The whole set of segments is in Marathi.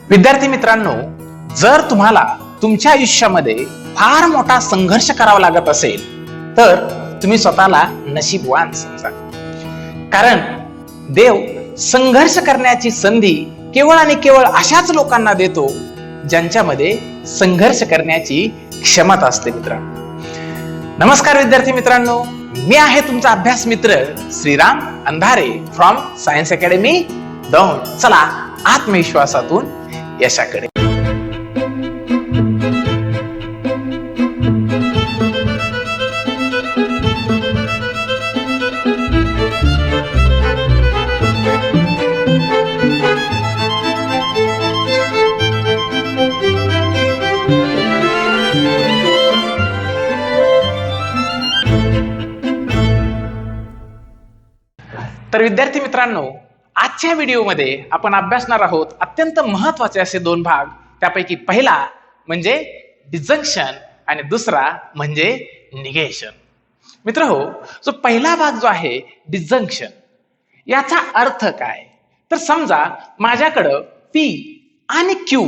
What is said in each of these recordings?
विद्यार्थी मित्रांनो, जर तुम्हाला तुमच्या आयुष्यामध्ये फार मोठा संघर्ष करावा लागत असेल तर तुम्ही स्वतःला नशीबवान समजा. कारण देव संघर्ष करण्याची संधी केवळ आणि केवळ अशाच लोकांना देतो ज्यांच्यामध्ये संघर्ष करण्याची क्षमता असते. मित्रांनो नमस्कार विद्यार्थी मित्रांनो, मी आहे तुमचा अभ्यास मित्र श्रीराम अंधारे फ्रॉम सायन्स अकॅडमी दौंड. चला आत्मविश्वासातून यशाकडे. तर विद्यार्थी मित्रांनो, आजच्या व्हिडिओमध्ये आपण अभ्यासणार आहोत अत्यंत महत्वाचे असे दोन भाग. त्यापैकी पहिला म्हणजे डिसजंक्शन आणि दुसरा म्हणजे निगेशन. मित्रहो, जो पहिला भाग जो आहे डिसजंक्शन, याचा अर्थ काय? तर समजा माझ्याकडं P आणि Q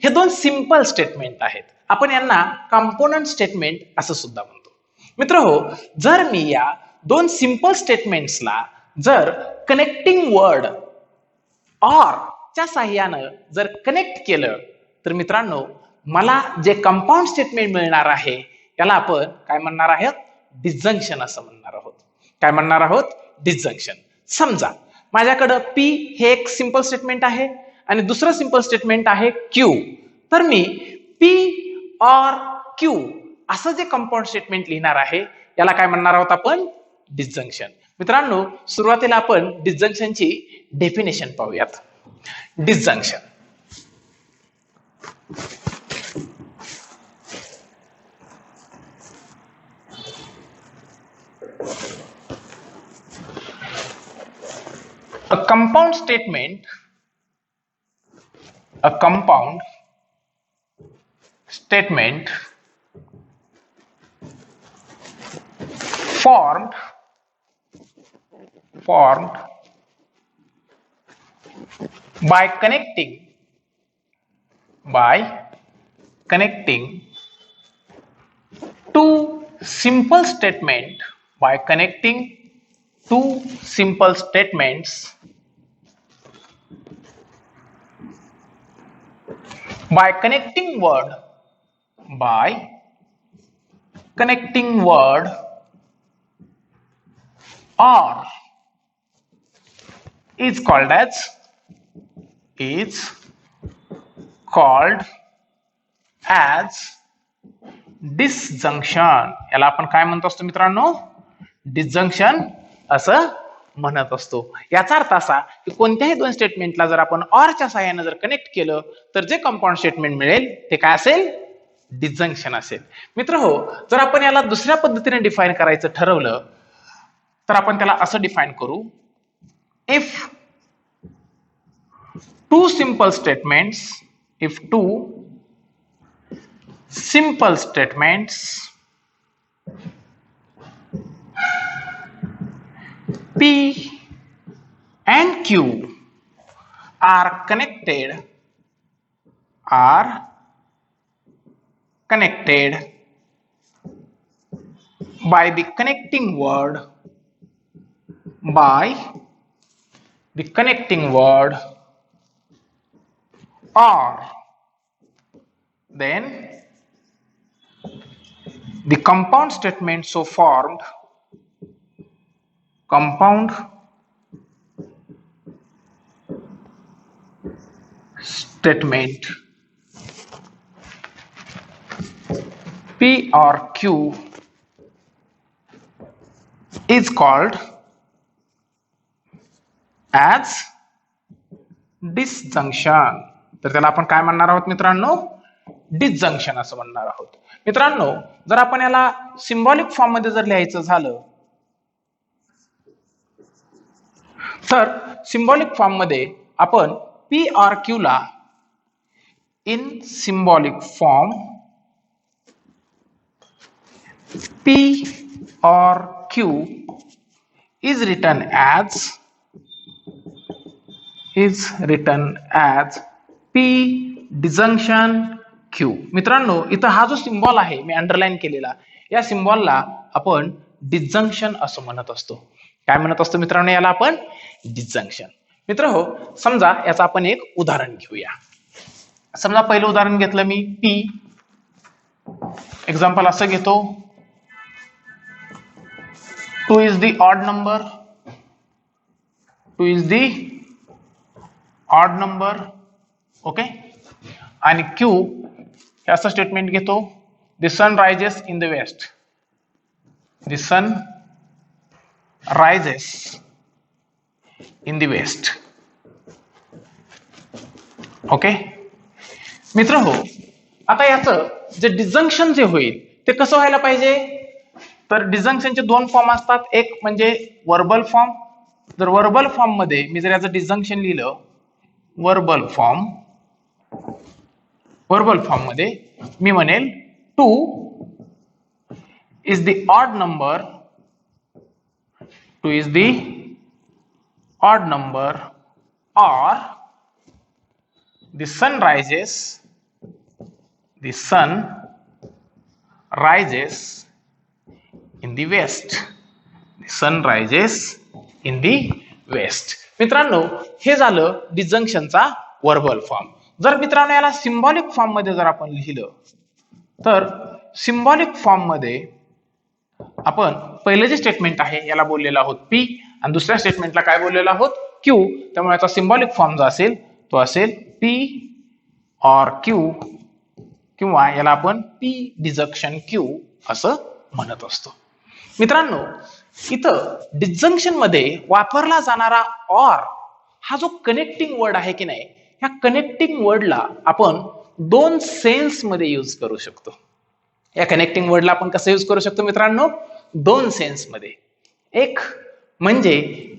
हे दोन सिंपल स्टेटमेंट आहेत. आपण यांना कंपोनंट स्टेटमेंट असं सुद्धा म्हणतो. मित्रहो, जर मी या दोन सिंपल स्टेटमेंट्सला जर कनेक्टिंग वर्ड ऑर च्या साहाय्यानं जर कनेक्ट केलं तर मित्रांनो मला जे कंपाऊंड स्टेटमेंट मिळणार आहे त्याला आपण काय म्हणणार आहोत? डिसजंक्शन असं म्हणणार आहोत. काय म्हणणार आहोत? डिसजंक्शन. समजा माझ्याकडं P हे एक सिंपल स्टेटमेंट आहे आणि दुसरं सिंपल स्टेटमेंट आहे Q. तर मी P ऑर Q असं जे कंपाऊंड स्टेटमेंट लिहिणार आहे याला काय म्हणणार आहोत आपण? डिसजंक्शन. मित्रांनो सुरुवातीला आपण डिसजंक्शनची डेफिनेशन पाहूयात. Disjunction a compound statement formed by connecting two simple statements by connecting word or is called as disjunction. याला आपण काय म्हणतो असतो मित्रांनो? डिसजंक्शन असं म्हणत असतो. याचा अर्थ असा की कोणत्याही दोन स्टेटमेंटला जर आपण ऑर च्या साहाय्याने जर कनेक्ट केलं तर जे कंपाऊंड स्टेटमेंट मिळेल ते काय असेल? डिसजंक्शन असेल. मित्रहो, जर आपण याला दुसऱ्या पद्धतीने डिफाइन करायचं ठरवलं तर आपण त्याला असं डिफाइन करू. if two simple statements P and Q are connected by the connecting word or, then the compound statement so formed P or Q is called as disjunction. तर त्याला आपण काय म्हणणार आहोत मित्रांनो? डिसजंक्शन असं म्हणणार आहोत. मित्रांनो, जर आपण याला सिंबॉलिक फॉर्म मध्ये जर लिहायचं झालं तर सिंबॉलिक फॉर्म मध्ये आपण P or Q ला in symbolic form P or Q is written as P disjunction Q. मित्रांनो, इथं हा जो सिम्बॉल आहे मी अंडरलाईन केलेला, या सिम्बॉलला आपण डिजंक्शन असं म्हणत असतो. काय म्हणत असतो मित्रांनो याला आपण? डिजंक्शन. मित्र हो, समजा याचं आपण एक उदाहरण घेऊया. समजा पहिलं उदाहरण घेतलं मी पी. एक्झाम्पल असं घेतो, 2 is the odd number, 2 is the odd number. Okay. आणि Q हे असं स्टेटमेंट घेतो, the sun rises in the west, the sun rises in the west. Okay. मित्र हो, आता याचं जे डिजंक्शन जे होईल ते कसं व्हायला पाहिजे? तर डिजंक्शनचे दोन फॉर्म असतात. एक म्हणजे वर्बल फॉर्म. जर वर्बल फॉर्म मध्ये मी जर याचं डिजंक्शन लिहिलं, वर्बल फॉर्म मध्ये मी म्हणेल 2 is the odd number, 2 is the odd number, or the sun rises in the west, the sun rises in the west. मित्रांनो, हे झालं डिजंक्शनचा वर्बल फॉर्म. जर मित्रांनो याला सिम्बॉलिक फॉर्म मध्ये जर आपण लिहिलं, तर सिम्बॉलिक फॉर्म मध्ये आपण पहिलं जे स्टेटमेंट आहे याला बोललेलो आहोत पी, आणि दुसऱ्या स्टेटमेंटला काय बोललेलो आहोत? क्यू. त्यामुळे याचा सिम्बॉलिक फॉर्म जो असेल तो असेल पी ऑर क्यू, किंवा याला आपण पी डिजंक्शन क्यू असं म्हणत असतो. मित्रांनो, इथं डिजंक्शन मध्ये वापरला जाणारा ऑर हा जो कनेक्टिंग वर्ड आहे की नाही, ह्या कनेक्टिंग वर्डला आपण दोन सेन्स मध्ये यूज करू शकतो. या कनेक्टिंग वर्डला आपण कसं यूज करू शकतो मित्रांनो? दोन सेन्स मध्ये. एक म्हणजे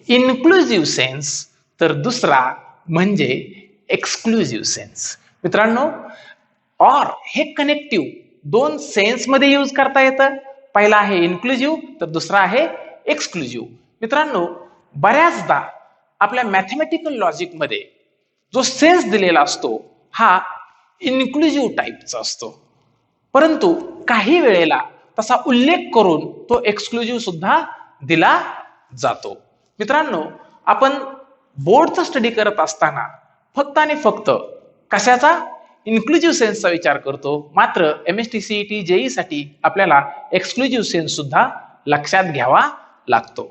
इन्क्लुझिव्ह सेन्स, तर दुसरा म्हणजे एक्सक्लुझिव्ह सेन्स. मित्रांनो, ऑर हे कनेक्टिव्ह दोन सेन्स मध्ये यूज करता येतं. पहिला आहे इन्क्लुझिव्ह, तर दुसरा आहे एक्सक्लुझिव्ह. मित्रांनो, बऱ्याचदा आपल्या मॅथमॅटिकल लॉजिक मध्ये जो सेन्स दिलेला असतो हा इन्क्लुझिव्ह टाईपचा असतो, परंतु काही वेळेला तसा उल्लेख करून तो एक्सक्लुझिव्ह सुद्धा दिला जातो. मित्रांनो, आपण बोर्डचा स्टडी करत असताना फक्त आणि फक्त कशाचा? इन्क्लुझिव्ह सेन्सचा विचार करतो. मात्र MSTCET JEE साठी आपल्याला एक्सक्लुझिव्ह सेन्स सुद्धा लक्षात घ्यावा लागतो.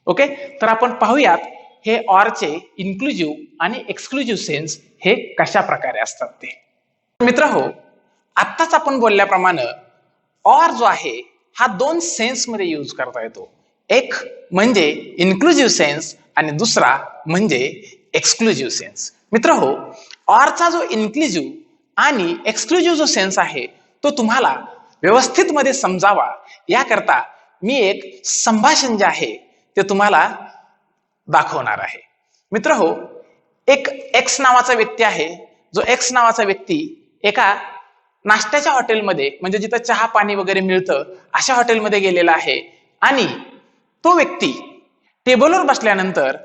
ओके, तर आपण पाहूयात हे ऑरचे इन्क्लुझिव्ह आणि एक्सक्लुझिव्ह सेन्स हे कशा प्रकारे असतात ते. मित्र हो, आत्ताच आपण बोलल्याप्रमाणे ऑर जो आहे हा दोन सेन्स मध्ये यूज करता येतो. एक म्हणजे इन्क्लुझिव्ह सेन्स आणि दुसरा म्हणजे एक्सक्लुझिव्ह सेन्स. मित्र हो, ऑरचा जो इन्क्लुझिव्ह आणि एक्सक्लुझिव्ह जो सेन्स आहे तो तुम्हाला व्यवस्थित मध्ये समजावा याकरता मी एक संभाषण जे आहे ते तुम्हाला दाखवणार आहे. मित्र हो, एक एक्स नावाचा व्यक्ती आहे. जो एक्स नावाचा व्यक्ती एका नाश्त्याच्या हॉटेलमध्ये, म्हणजे जिथं चहा पाणी वगैरे मिळतं अशा हॉटेलमध्ये गेलेला आहे, आणि तो व्यक्ती टेबलवर बसल्यानंतर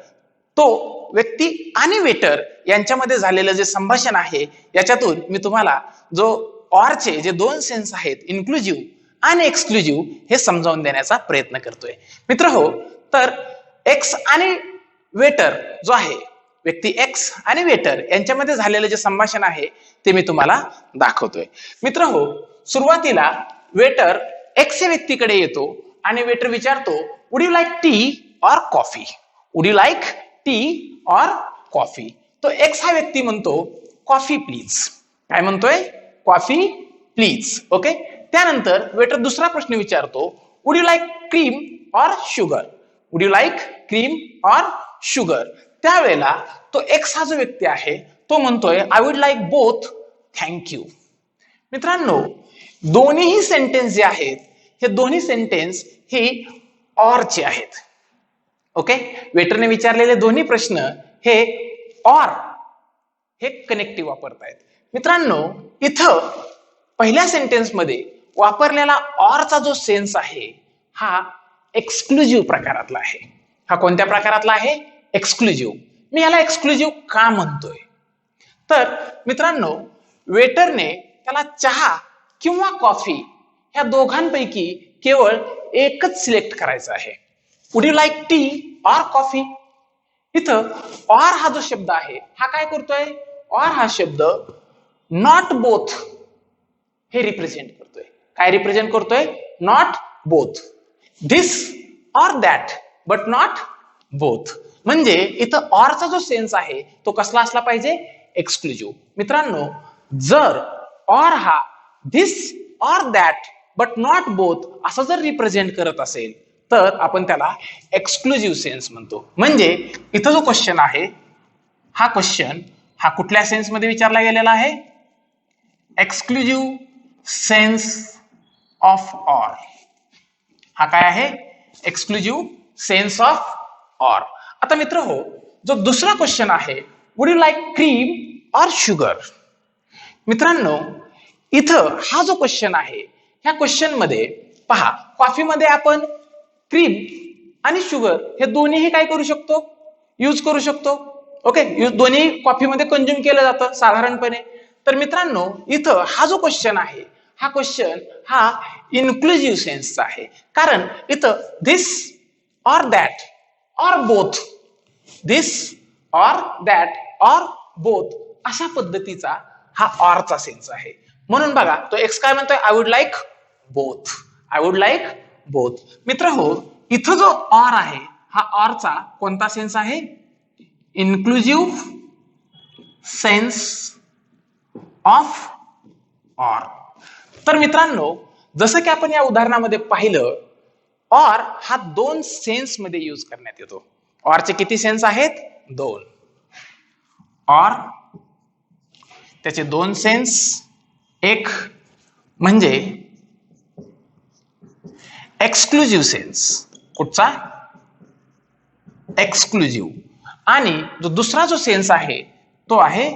तो व्यक्ती आणि वेटर यांच्यामध्ये झालेलं जे संभाषण आहे याच्यातून मी तुम्हाला जो ऑरचे जे दोन सेन्स आहेत इन्क्लुझिव्ह आणि एक्सक्लुझिव्ह हे समजावून देण्याचा प्रयत्न करतोय. मित्र हो, तर एक्स आणि वेटर जो आहे, व्यक्ती एक्स आणि वेटर यांच्यामध्ये झालेलं जे संभाषण आहे ते मी तुम्हाला दाखवतोय. मित्र हो, सुरुवातीला वेटर एक्स या व्यक्तीकडे येतो आणि वेटर विचारतो, would you like tea or coffee? Would you like tea or coffee? तो एक्स हा व्यक्ती म्हणतो कॉफी प्लीज. काय म्हणतोय? Coffee please. ओके. त्यानंतर वेटर दुसरा प्रश्न विचारतो, would you like cream or sugar? Would you like cream or sugar? त्यावेळेला तो एक्स हा जो व्यक्ती आहे तो म्हणतोय, I would like both, thank you. मित्रांनो, दोन्ही सेंटेन्स जे आहेत हे दोन्ही सेंटेन्स हे ऑरचे आहेत. ओके. वेटरने विचारलेले दोन्ही प्रश्न हे ऑर हे कनेक्टिव्ह वापरतायत. मित्रांनो, इथं पहिल्या सेंटेन्स मध्ये वापरलेला ऑरचा जो सेन्स आहे हा एक्सक्लुझिव्ह प्रकारातला आहे. हा कोणत्या प्रकारातला आहे? एक्सक्लुझिव्ह. मी याला एक्सक्लुझिव्ह का म्हणतोय? तर मित्रांनो, वेटरने त्याला चहा किंवा कॉफी ह्या दोघांपैकी केवळ एकच सिलेक्ट करायचं आहे. Would you like tea or coffee? इथं ऑर हा जो शब्द आहे हा काय करतोय? ऑर हा शब्द नॉट बोथ हे रिप्रेझेंट करतोय. काय रिप्रेझेंट करतोय? Not both. This or that but not both. म्हणजे इथं ऑरचा जो सेन्स आहे तो कसला असला पाहिजे? एक्सक्लुझिव्ह. मित्रांनो, जर ऑर हा this or that but not both असं जर रिप्रेझेंट करत असेल तर आपण त्याला एक्सक्लुझिव्ह सेन्स म्हणतो. म्हणजे इथं जो क्वेश्चन आहे हा क्वेश्चन हा कुठल्या सेन्स मध्ये विचारला गेलेला आहे? Exclusive sense of or. हा काय आहे? Exclusive sense of or. आता मित्र हो, जो दुसरा क्वेश्चन आहे, would you like cream or sugar? मित्रांनो, इथं हा जो क्वेश्चन आहे ह्या क्वेश्चन मध्ये पहा, कॉफीमध्ये आपण क्रीम आणि शुगर हे दोन्हीही काय करू शकतो? यूज करू शकतो. ओके, दोन्ही कॉफीमध्ये कंझ्युम केलं जातं साधारणपणे. तर मित्रांनो, इथं हा जो क्वेश्चन आहे हा क्वेश्चन हा इन्क्लुझिव्ह सेन्सचा आहे. कारण इथं this or that or both, this or that or both अशा पद्धतीचा हा ऑरचा सेन्स आहे. म्हणून बघा, तो एक्स काय म्हणतोय? I would like both. I would like both. मित्र हो, इथं जो ऑर आहे हा ऑरचा कोणता सेन्स आहे? Inclusive sense of or. तर मित्रांनो, जसं की आपण या उदाहरणामध्ये पाहिलं, ऑर हा दोन सेन्स मध्ये यूज करण्यात येतो. ऑरचे किती सेन्स आहेत? दोन. ऑर त्याचे दोन सेन्स. एक म्हणजे एक्सक्लुझिव्ह सेन्स. कुठचा? एक्सक्लुझिव्ह. आणि जो दुसरा जो सेन्स आहे तो आहे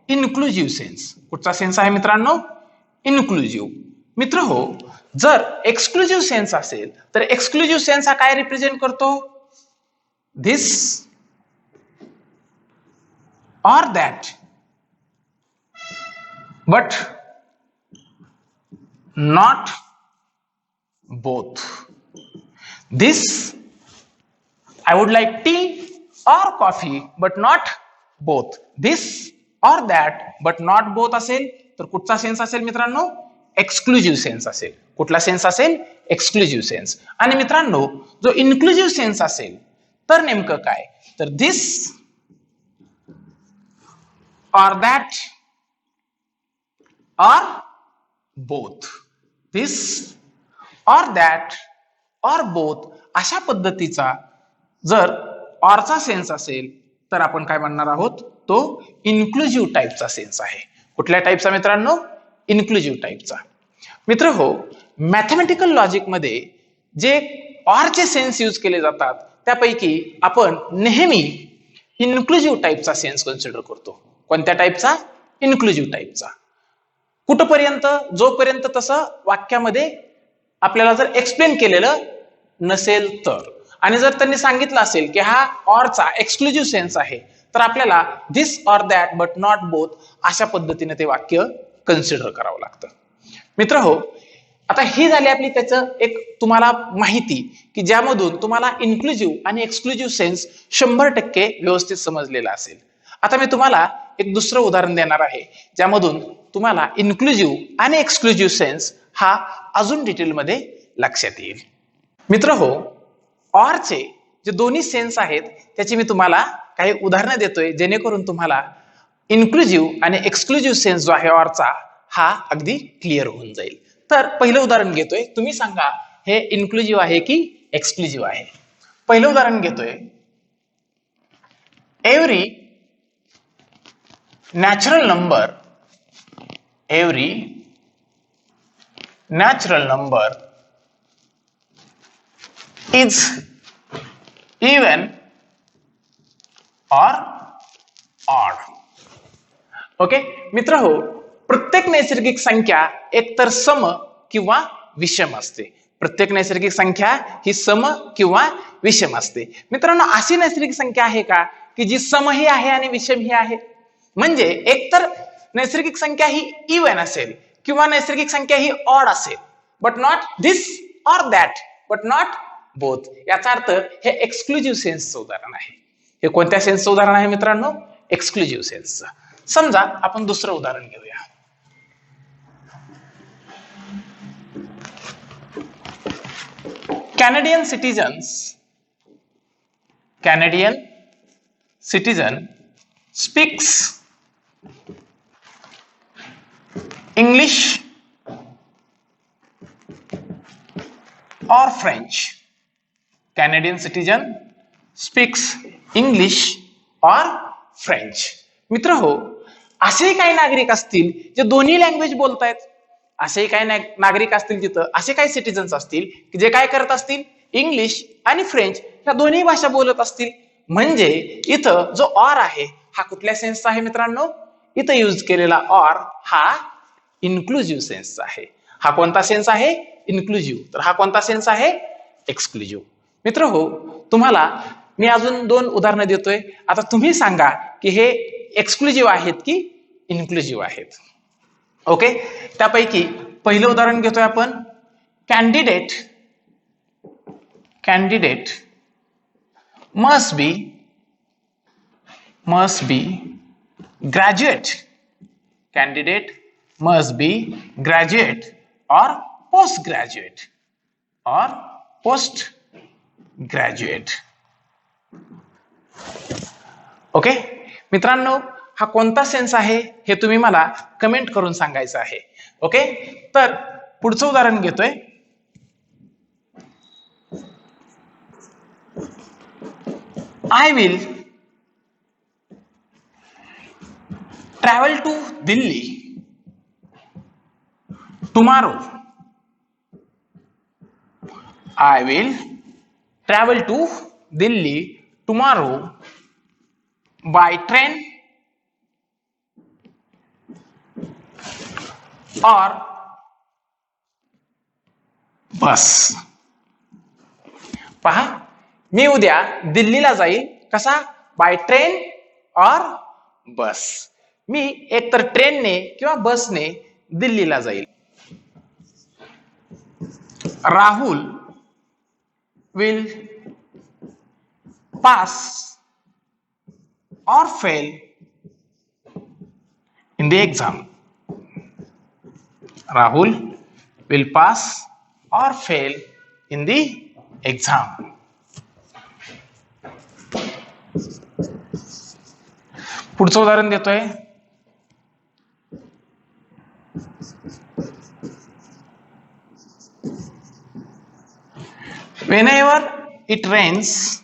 इन्क्लुझिव्ह सेन्स. कुठचा सेन्स आहे मित्रांनो? इन्क्लुझिव्ह. मित्र हो, जर एक्सक्लुझिव्ह सेन्स असेल तर एक्सक्लुझिव्ह सेन्स हा काय रिप्रेझेंट करतो? This or that but not both. This I would like tea or coffee but not both. This or that but not both असेल तर कुठचा सेन्स असेल मित्रांनो? एक्सक्लुझिव्ह सेन्स असेल. कुठला सेन्स असेल? Exclusive sense. आणि मित्रांनो, जो इन्क्लुझिव्ह सेन्स असेल तर नेमकं काय? तर this or that or both. This or that or both अशा पद्धतीचा जर ऑरचा सेन्स असेल तर आपण काय म्हणणार आहोत? तो इन्क्लुझिव्ह टाईपचा सेन्स आहे. कुठल्या टाईपचा मित्रांनो? इन्क्लुझिव्ह टाईपचा. मित्र हो, मॅथमॅटिकल लॉजिक मध्ये जे ऑरचे सेन्स यूज केले जातात त्यापैकी आपण नेहमी इन्क्लुझिव्ह टाईपचा सेन्स कन्सिडर करतो. कोणत्या टाईपचा? इन्क्लुझिव्ह टाईपचा. कुठपर्यंत? जोपर्यंत तसं वाक्यामध्ये आपल्याला जर एक्सप्लेन केलेलं नसेल तर. आणि जर त्यांनी सांगितलं असेल की हा ऑरचा एक्सक्लुझिव्ह सेन्स आहे तर आपल्याला this or that but not both अशा पद्धतीने ते वाक्य कन्सिडर करावं लागतं. मित्र हो, आता ही झाली आपली त्याचं एक तुम्हाला माहिती की ज्यामधून तुम्हाला इन्क्लुझिव्ह आणि एक्सक्लुझिव्ह सेन्स 100% व्यवस्थित समजलेला असेल. आता मी तुम्हाला एक दुसरं उदाहरण देणार आहे ज्यामधून तुम्हाला इन्क्लुझिव्ह आणि एक्सक्लुझिव्ह सेन्स हा अजून डिटेलमध्ये लक्षात येईल. मित्र हो, ऑरचे जे दोन्ही सेन्स आहेत त्याची मी तुम्हाला काही उदाहरणं देतोय जेणेकरून तुम्हाला इन्क्लुझिव्ह आणि एक्सक्लुझिव्ह सेन्स जो आहे ऑरचा हा अगदी क्लिअर होऊन जाईल. तर पहिलं उदाहरण घेतोय, तुम्ही सांगा हे इन्क्लुझिव्ह आहे की एक्सक्लुझिव्ह आहे? पहिलं उदाहरण घेतोय, every natural number is even or odd. Okay मित्र हो, प्रत्येक नैसर्गिक संख्या एकतर सम किंवा विषम असते. प्रत्येक नैसर्गिक संख्या ही सम किंवा विषम असते. मित्रांनो, अशी नैसर्गिक संख्या आहे का की जी समही आहे आणि विषमही आहे? म्हणजे एकतर नैसर्गिक संख्या ही इवन असेल किंवा नैसर्गिक संख्या ही ऑड असेल, but not this or that, but not both. याचा अर्थ हे एक्सक्लुझिव्ह सेन्सचं उदाहरण आहे. हे कोणत्या सेन्सचं उदाहरण आहे मित्रांनो? एक्सक्लुझिव्ह सेन्सचं. समजा आपण दुसरं उदाहरण घेऊया. Canadian citizen speaks English or French. Canadian citizen speaks English or French. मित्र हो, असे काही नागरिक असतील जे दोन्ही लँग्वेज बोलतायत. असेही काही नागरिक असतील तिथं, असे काही सिटीजन्स असतील की जे काय करत असतील, इंग्लिश आणि फ्रेंच या दोन्ही भाषा बोलत असतील. म्हणजे इथं जो ऑर आहे हा कुठल्या सेन्सचा आहे मित्रांनो? इथं यूज केलेला ऑर हा इन्क्लुझिव्ह सेन्सचा आहे. हा कोणता सेन्स आहे? इन्क्लुझिव्ह. तर हा कोणता सेन्स आहे? एक्सक्लुझिव्ह. मित्र हो, तुम्हाला मी अजून 2 उदाहरणं देतोय. आता तुम्ही सांगा की हे एक्सक्लुझिव्ह आहेत की इन्क्लुझिव्ह आहेत. ओके, त्यापैकी पहिलं उदाहरण घेतोय आपण. Candidate must be graduate. Candidate must be graduate or postgraduate or postgraduate. Okay मित्रांनो, हा कोणता सेन्स आहे हे तुम्ही मला कमेंट करून सांगायचं आहे. ओके, तर पुढचं उदाहरण घेतोय. I will travel to Delhi tomorrow. I will travel to Delhi tomorrow by train or bus. पहा, मी उद्या दिल्लीला जाईल. कसा? बाय ट्रेन और बस. मी एकतर ट्रेनने किंवा बसने दिल्लीला जाईल. राहुल विल पास और fail in the exam. Rahul will pass और फेल इन द एग्जाम. पुढचं उदाहरण देतोय. Whenever it rains,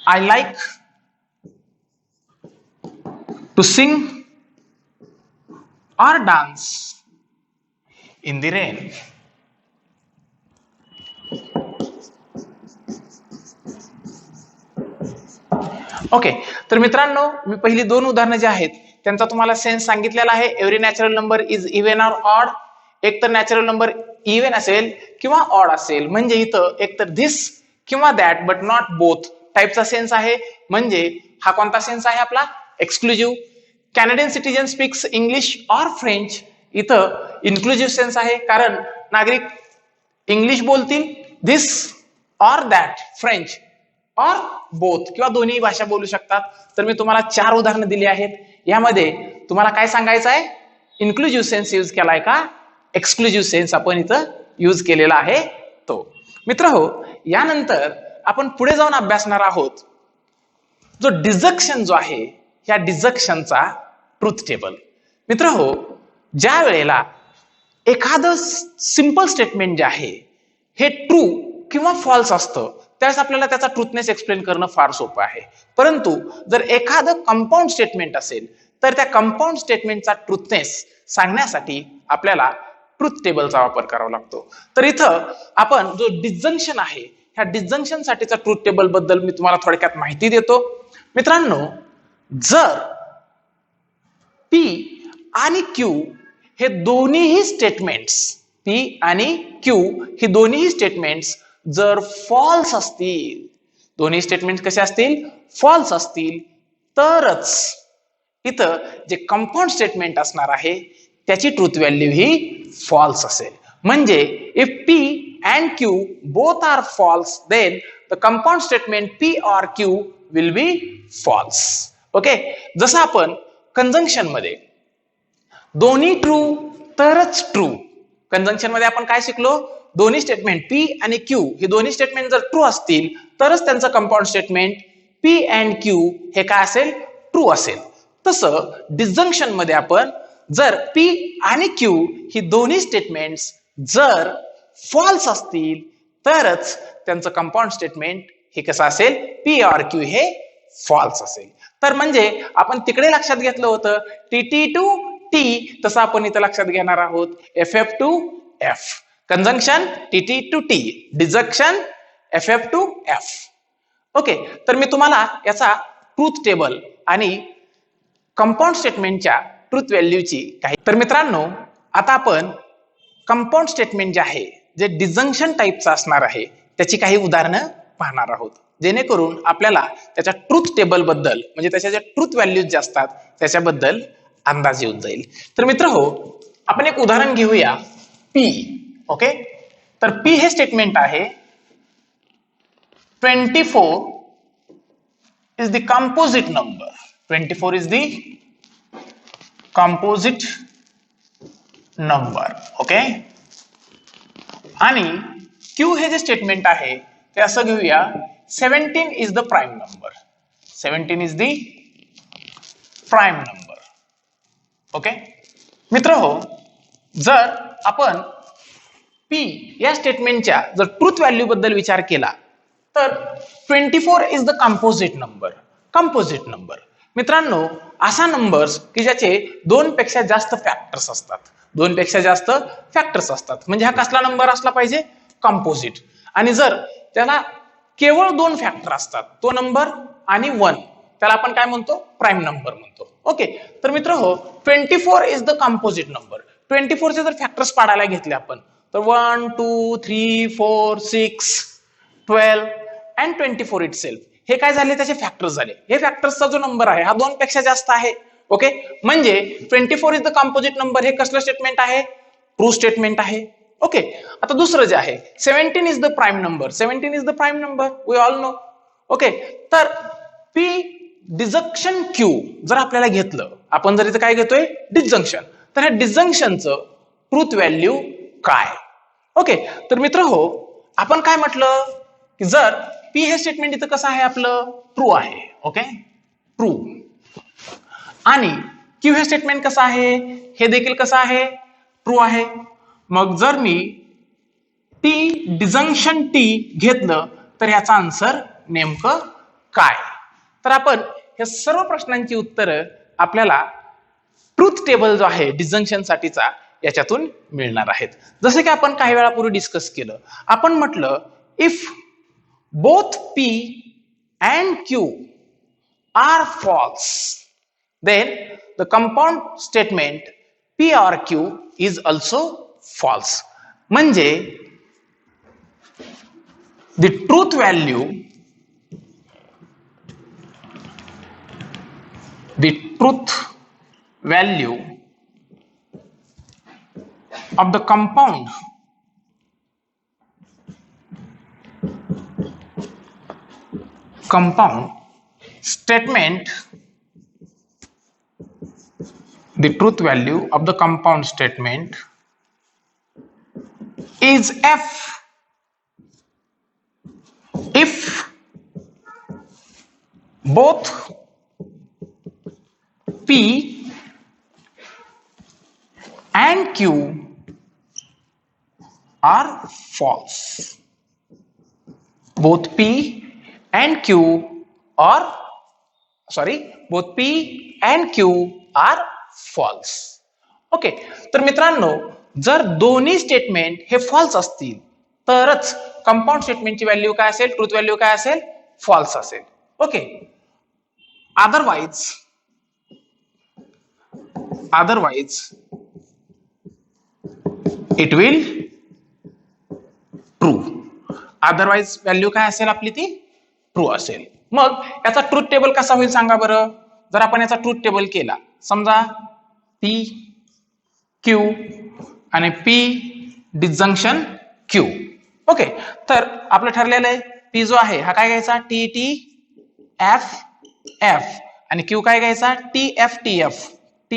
I like to sing or dance in the rain. Okay, तर मित्रांनो, मी पहिली 2 उदाहरणं जी आहेत त्यांचा तुम्हाला सेन्स सांगितलेला आहे. Every natural number is even or odd. एकतर नॅचरल नंबर इव्हन असेल किंवा ऑड असेल. म्हणजे इथं एकतर धिस किंवा दॅट बट नॉट बोथ टाइपचा सेन्स आहे. म्हणजे हा कोणता सेन्स आहे आपला? Exclusive. Canadian citizen speaks English or French. इथं इन्क्लुझिव्ह सेन्स आहे, कारण नागरिक इंग्लिश बोलतील, धिस ऑर दॅट फ्रेंच और बोथ किंवा दोन्ही भाषा बोलू शकतात. तर मी तुम्हाला 4 उदाहरणं दिली आहेत. यामध्ये तुम्हाला काय सांगायचं आहे? इन्क्लुझिव्ह सेन्स यूज केलाय का एक्सक्लुझिव्ह सेन्स आपण इथं यूज केलेला आहे तो. मित्र हो, यानंतर आपण पुढे जाऊन अभ्यासणार आहोत जो डिजक्शन जो आहे, ह्या डिजक्शनचा ट्रुथ टेबल. मित्र हो, ज्या वेळेला एखादं सिंपल स्टेटमेंट जे आहे हे ट्रू किंवा फॉल्स असतं, त्यावेळेस आपल्याला त्याचा ट्रुथनेस एक्सप्लेन करणं फार सोपं आहे. परंतु जर एखादं कंपाऊंड स्टेटमेंट असेल तर त्या कंपाऊंड स्टेटमेंटचा ट्रुथनेस सांगण्यासाठी आपल्याला ट्रुथ टेबलचा वापर करावा लागतो. तर इथं आपण जो डिसजंक्शन आहे, ह्या डिसजंक्शन साठीचा ट्रुथ टेबल बद्दल मी तुम्हाला थोडक्यात माहिती देतो. मित्रांनो, जर P आणि Q हे दोन्हीही स्टेटमेंट्स, P आणि Q ही दोन्हीही स्टेटमेंट्स जर फॉल्स असतील, दोन्ही स्टेटमेंट कसे असतील, फॉल्स असतील, तरच इथं जे कंपाऊंड स्टेटमेंट असणार आहे त्याची ट्रूथ व्हॅल्यू ही फॉल्स असेल. म्हणजे if P and Q both are false, then the compound statement P or Q will be false. Okay, जसं आपण कंजंक्शन मध्ये दोन्ही ट्रू तरच ट्रू, कंजंक्शन मध्ये आपण काय शिकलो, दोन्ही स्टेटमेंट P आणि Q हे दोन्ही स्टेटमेंट जर ट्रू असतील तरच त्यांचं compound statement P and Q हे काय असेल, ट्रू असेल. तसं डिसजंक्शन मध्ये आपण जर P आणि Q ही दोन्ही स्टेटमेंट्स जर फॉल्स असतील तरच त्यांचं कंपाऊंड स्टेटमेंट हे कसं असेल, P और Q हे फॉल्स असेल. तर म्हणजे आपण तिकडे लक्षात घेतलं होतं TT टू T, तसं आपण इथं लक्षात घेणार आहोत FF to F. Conjunction TT to T, disjunction FF to F. Okay, तर मी तुम्हाला याचा ट्रूथ टेबल आणि कंपाऊंड स्टेटमेंटच्या ट्रूथ व्हॅल्यूची काही, तर मित्रांनो आता आपण कंपाऊंड स्टेटमेंट जे आहे जे डिसजंक्शन टाईपचं असणार आहे त्याची काही उदाहरणं पाहणार आहोत, जेणेकरून आपल्याला त्याच्या ट्रूथ टेबल बद्दल म्हणजे त्याच्या ज्या ट्रूथ व्हॅल्यूज जे असतात त्याच्याबद्दल अंदाज येऊन जाईल. तर मित्र हो, आपण एक उदाहरण घेऊया P. ओके, तर P हे स्टेटमेंट आहे 24 is the composite number. 24 is the composite number. Okay, आणि Q हे जे स्टेटमेंट आहे ते असं घेऊया 17 is the prime number. 17 is the prime number. Okay मित्र हो, जर आपण P या स्टेटमेंटच्या जर ट्रूथ व्हॅल्यू बद्दल विचार केला तर 24 is the composite number. Composite number मित्रांनो असा नंबर्स की ज्याचे दोन पेक्षा जास्त फॅक्टर्स असतात, दोन पेक्षा जास्त फॅक्टर्स असतात, म्हणजे हा कसला नंबर असला पाहिजे, कंपोजिट. आणि जर त्याला केवळ दोन फॅक्टर असतात तो नंबर आणि 1, त्याला आपण काय म्हणतो, प्राईम नंबर म्हणतो. ओके, तर मित्र हो 24 इज द कंपोजिट नंबर. 24 चे जर फॅक्टर्स पाडायला घेतले आपण तर 1 2 3 4 6 12 and 24 itself हे काय झाले, त्याचे फॅक्टर्स झाले. हे फॅक्टर्सचा जो नंबर आहे हा 2 पेक्षा जास्त आहे. ओके, म्हणजे 24 इज द कंपोजिट नंबर हे कसलं स्टेटमेंट आहे, ट्रू स्टेटमेंट आहे. ओके, आता दुसरं जे आहे 17 is the prime number. 17 is the prime number, we all know. Okay, तर P डिसजंक्शन Q जर आपल्याला घेतलं, आपण जर इथं काय घेतोय, डिसजंक्शन, तर ह्या डिसजंक्शनचं ट्रूथ व्हॅल्यू काय. ओके, तर मित्र हो आपण काय म्हटलं की जर P हे स्टेटमेंट इथं कसं आहे, आपलं ट्रू आहे. Okay, true. आणि Q हे स्टेटमेंट कसं आहे, हे देखील कसं आहे, ट्रू आहे. मग जर मी T डिसजंक्शन T घेतलं तर याचा आन्सर नेमकं काय. तर आपण या सर्व प्रश्नांची उत्तरं आपल्याला ट्रूथ टेबल जो आहे डिसजंक्शन साठीचा याच्यातून मिळणार आहेत. जसे की आपण काही वेळापूर्वी डिस्कस केलं, आपण म्हटलं if both P and Q are false, then the compound statement P or Q is also false. म्हणजे the truth value of the compound statement, the truth value of the compound statement is F if both P and Q are false. Both P and Q are false. Okay, तर मित्रांनो जर दोन्ही स्टेटमेंट हे फॉल्स असतील तरच कंपाऊंड स्टेटमेंटची व्हॅल्यू काय असेल, ट्रूथ व्हॅल्यू काय असेल, फॉल्स असेल. Okay, otherwise it will true. Otherwise value काय असेल आपली ती ट्रू असेल. मग याचा ट्रूथ टेबल कसा होईल सांगा बरं. जर आपण याचा ट्रूथ टेबल केला, समजा P Q आणि P डिसजंक्शन Q. ओके, तर आपलं ठरलेलं आहे P जो आहे हा काय घ्यायचा T T F F आणि Q काय घ्यायचा T F T F T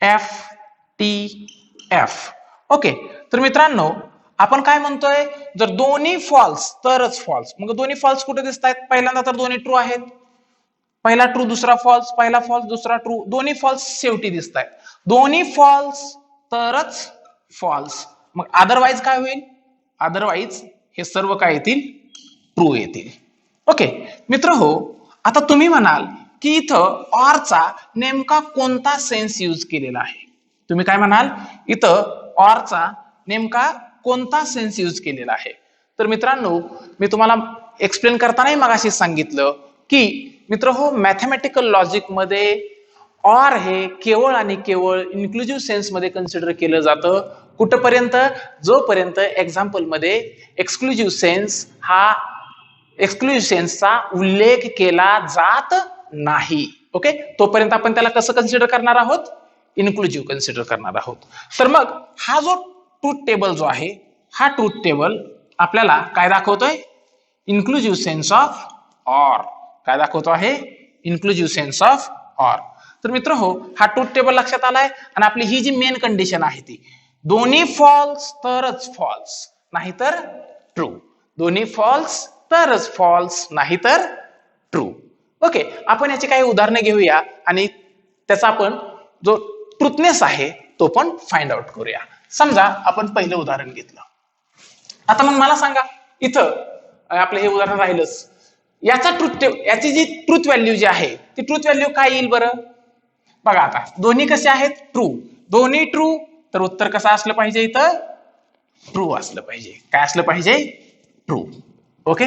F T F. Okay, तर मित्रांनो आपण काय म्हणतोय, जर दोन्ही फॉल्स तरच फॉल्स. मग दोन्ही फॉल्स कुठे दिसत आहेत, पहिल्यांदा तर दोन्ही ट्रू आहेत, पहिला ट्रू दुसरा फॉल्स, पहिला फॉल्स दुसरा ट्रू, दोन्ही फॉल्स शेवटी दिसत आहेत. दोन्ही फॉल्स तरच फॉल्स. मग अदरवाईज काय होईल, अदरवाईज हे सर्व काय येतील ट्रू येतील. ओके मित्र हो, आता तुम्ही म्हणाल की इथं ऑरचा नेमका कोणता सेन्स यूज केलेला आहे. तुम्ही काय म्हणाल, इथं ऑरचा नेमका कोणता सेन्स यूज केलेला आहे. तर मित्रांनो मी तुम्हाला एक्सप्लेन करतानाही मगाशी सांगितलं की मित्र हो, मॅथमॅटिकल लॉजिक मध्ये ऑर हे केवळ आणि केवळ इन्क्लुझिव्ह सेन्स मध्ये कन्सिडर केलं जातं. कुठपर्यंत, जोपर्यंत एक्झाम्पल मध्ये एक्सक्लुझिव्ह सेन्सचा उल्लेख केला जात नाही. ओके, तोपर्यंत आपण त्याला कसं कन्सिडर करणार आहोत, इन्क्लुझिव्ह कन्सिडर करणार आहोत. तर मग हा जो ट्रूथ टेबल जो आहे, हा ट्रूथ टेबल आपल्याला काय दाखवतोय, इन्क्लुझिव्ह सेन्स ऑफ ऑर. काय दाखवतो आहे, इन्क्लुझिव्ह सेन्स ऑफ ऑर. तर मित्र हो, हा ट्रूथ टेबल लक्षात आलाय. आणि आपली ही जी मेन कंडिशन आहे ती दोन्ही फॉल्स तरच फॉल्स नाहीतर ट्रू. दोन्ही फॉल्स तरच फॉल्स नाहीतर ट्रू. ओके, आपण याची काही उदाहरणं घेऊया आणि त्याचा आपण जो ट्रूथनेस आहे तो पण फाइंड आउट करूया. समजा आपण पहिलं उदाहरण घेतलं. आता मग मला सांगा, इथं आपलं हे उदाहरण राहिलंच, याची जी ट्रूथ व्हॅल्यू जी आहे ती ट्रूथ व्हॅल्यू काय येईल बरं. बघा आता दोन्ही कसे आहेत ट्रू, दोन्ही ट्रू, तर उत्तर कसं असलं पाहिजे, इथं ट्रू असलं पाहिजे. काय असलं पाहिजे, ट्रू. ओके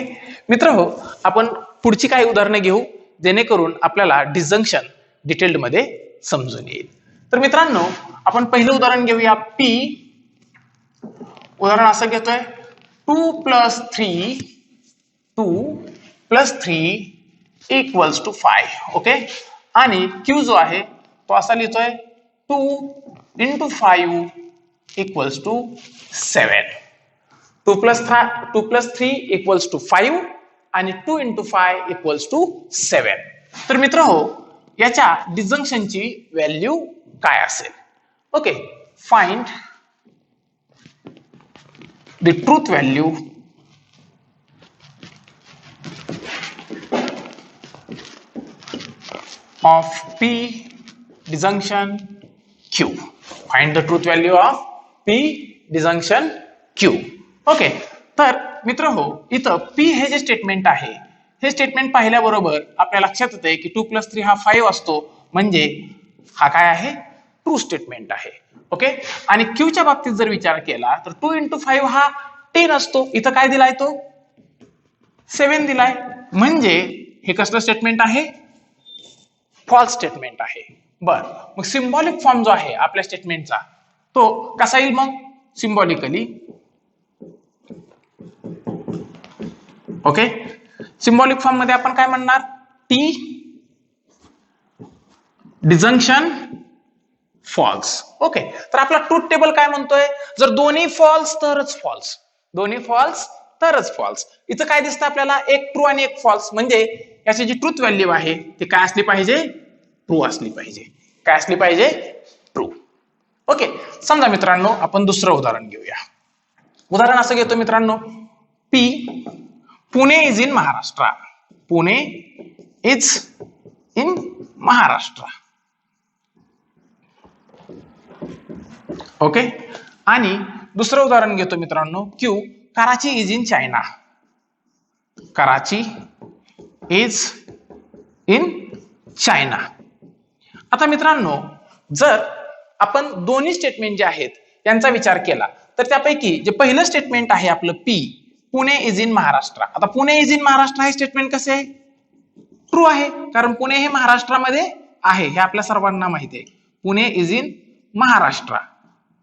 मित्र हो, आपण पुढची काही उदाहरणं घेऊ जेणेकरून आपल्याला डिसजंक्शन डिटेल्ड मध्ये समजून येईल. तर मित्रांनो आपण पहिलं उदाहरण घेऊया. P उदाहरण असं घेतोय, 2 + 3 = 5. ओके, आणि Q जो आहे तो असा लिहितोय 2 × 5 = 7. 2 + 3 = 5 आणि 2 × 5 = 7. तर मित्र हो, याच्या डिसजंक्शनची व्हॅल्यू काय असेल. Okay, find the truth value of P disjunction Q. Find the truth value of P disjunction Q. Okay, तर मित्र हो, इथं P हे जे स्टेटमेंट आहे, हे स्टेटमेंट पाहिल्याबरोबर आपल्या लक्षात येते की 2 + 3 हा 5 असतो, म्हणजे हा काय आहे, ट्रू स्टेटमेंट आहे. ओके, आणि Q च्या बाबतीत जर विचार केला तर 2 × 5 हा 10 असतो. इथं काय दिलाय, तो 7 दिलाय, म्हणजे हे कसलं स्टेटमेंट आहे, फॉल्स स्टेटमेंट आहे. बर, मग सिम्बॉलिक फॉर्म जो आहे आपल्या स्टेटमेंटचा तो कसा येईल, मग सिम्बॉलिकली. ओके, सिम्बॉलिक फॉर्म मध्ये आपण काय म्हणणार, T डिसजंक्शन फॉल्स. ओके, तर आपला ट्रूथ टेबल काय म्हणतोय, जर दोन्ही फॉल्स तरच फॉल्स, दोन्ही फॉल्स तरच फॉल्स. इथं काय दिसतं आपल्याला, एक ट्रू आणि एक फॉल्स, म्हणजे याची जी ट्रूथ व्हॅल्यू आहे ती काय असली पाहिजे, ट्रू असली पाहिजे. काय असली पाहिजे, ट्रू. ओके, समजा मित्रांनो आपण दुसरं उदाहरण घेऊया. उदाहरण असं घेतो मित्रांनो, Pune is in Maharashtra. Pune is in Maharashtra. Okay, आणि दुसरं उदाहरण घेतो मित्रांनो, Karachi is in China. Karachi is in China. आता मित्रांनो जर आपण दोन्ही स्टेटमेंट जे आहेत यांचा विचार केला तर त्यापैकी जे पहिलं स्टेटमेंट आहे आपलं P, Pune is in Maharashtra. आता पुणे इज इन महाराष्ट्र हे स्टेटमेंट कसे आहे, ट्रू आहे, कारण पुणे हे महाराष्ट्रामध्ये आहे, हे आपल्या सर्वांना माहिती आहे. Pune is in Maharashtra.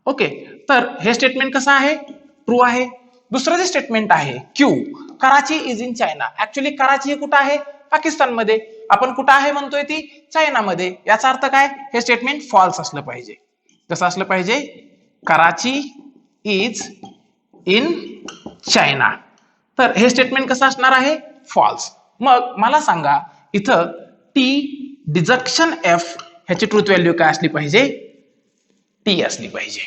Okay, तर हे स्टेटमेंट कसं आहे, ट्रू आहे. दुसरं जे स्टेटमेंट आहे Q, Karachi is in China. Actually Karachi हे कुठं आहे? पाकिस्तानमध्ये. आपण कुठं आहे म्हणतोय ती? चायनामध्ये. याचा अर्थ काय? हे स्टेटमेंट फॉल्स असलं पाहिजे. कसं असलं पाहिजे? कराची इज इन चायना. तर हे स्टेटमेंट कसं असणार आहे? फॉल्स. मग मला सांगा इथं टी डिजक्शन एफ ह्याची ट्रूथ व्हॅल्यू काय असली पाहिजे? टी असली पाहिजे.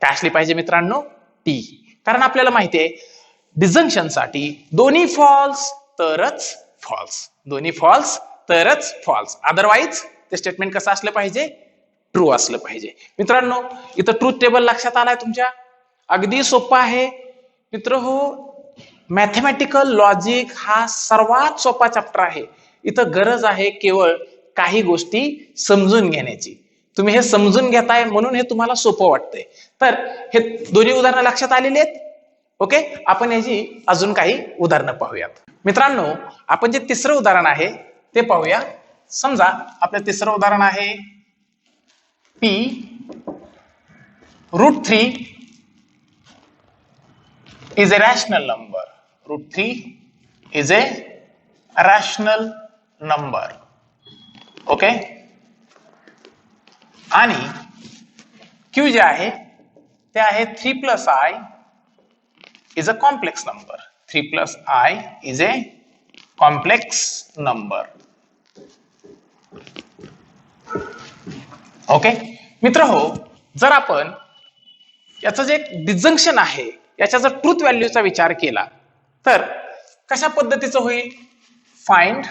काय असली पाहिजे मित्रांनो? टी. कारण आपल्याला माहिती आहे डिजंक्शन साठी दोन्ही फॉल्स तरच फॉल्स, दोन्ही फॉल्स तरच फॉल्स. अदरवाईज ते स्टेटमेंट कसं असलं पाहिजे? ट्रू असलं पाहिजे. मित्रांनो इथं ट्रूथ टेबल लक्षात आलाय तुमच्या? अगदी सोपं आहे मित्र हो. मॅथमॅटिकल लॉजिक हा सर्वात सोपा चॅप्टर आहे. इथं गरज आहे केवळ काही गोष्टी समजून घेण्याची. तुम्ही हे समजून घेताय म्हणून हे तुम्हाला सोपं वाटतंय. तर हे दोन्ही उदाहरणं लक्षात आलेली आहेत. ओके, आपण याची अजून काही उदाहरणं पाहूयात. मित्रांनो आपण जे तिसरं उदाहरण आहे ते पाहूया. समजा आपलं तिसरं उदाहरण आहे P √3 is a rational number. √3 is a rational number. Okay, आणि Q जे आहे ते आहे 3 plus I is a complex number. 3 plus I is a complex number. Okay मित्र हो, जर आपण याचं जे डिजंक्शन आहे याच्या जर ट्रूथ व्हॅल्यूचा विचार केला तर कशा पद्धतीचं होईल? Find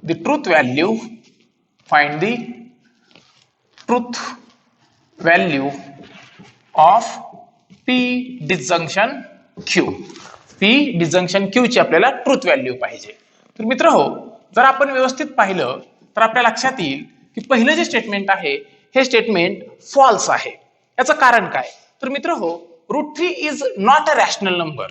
the truth value, find the truth value of P disjunction Q. P disjunction Q ची आपल्याला ट्रूथ व्हॅल्यू पाहिजे. तर मित्र हो, जर आपण व्यवस्थित पाहिलं तर आपल्या लक्षात येईल की पहिलं जे स्टेटमेंट आहे हे स्टेटमेंट फॉल्स आहे. याचं कारण काय? तर मित्र हो, √3 is not a rational number.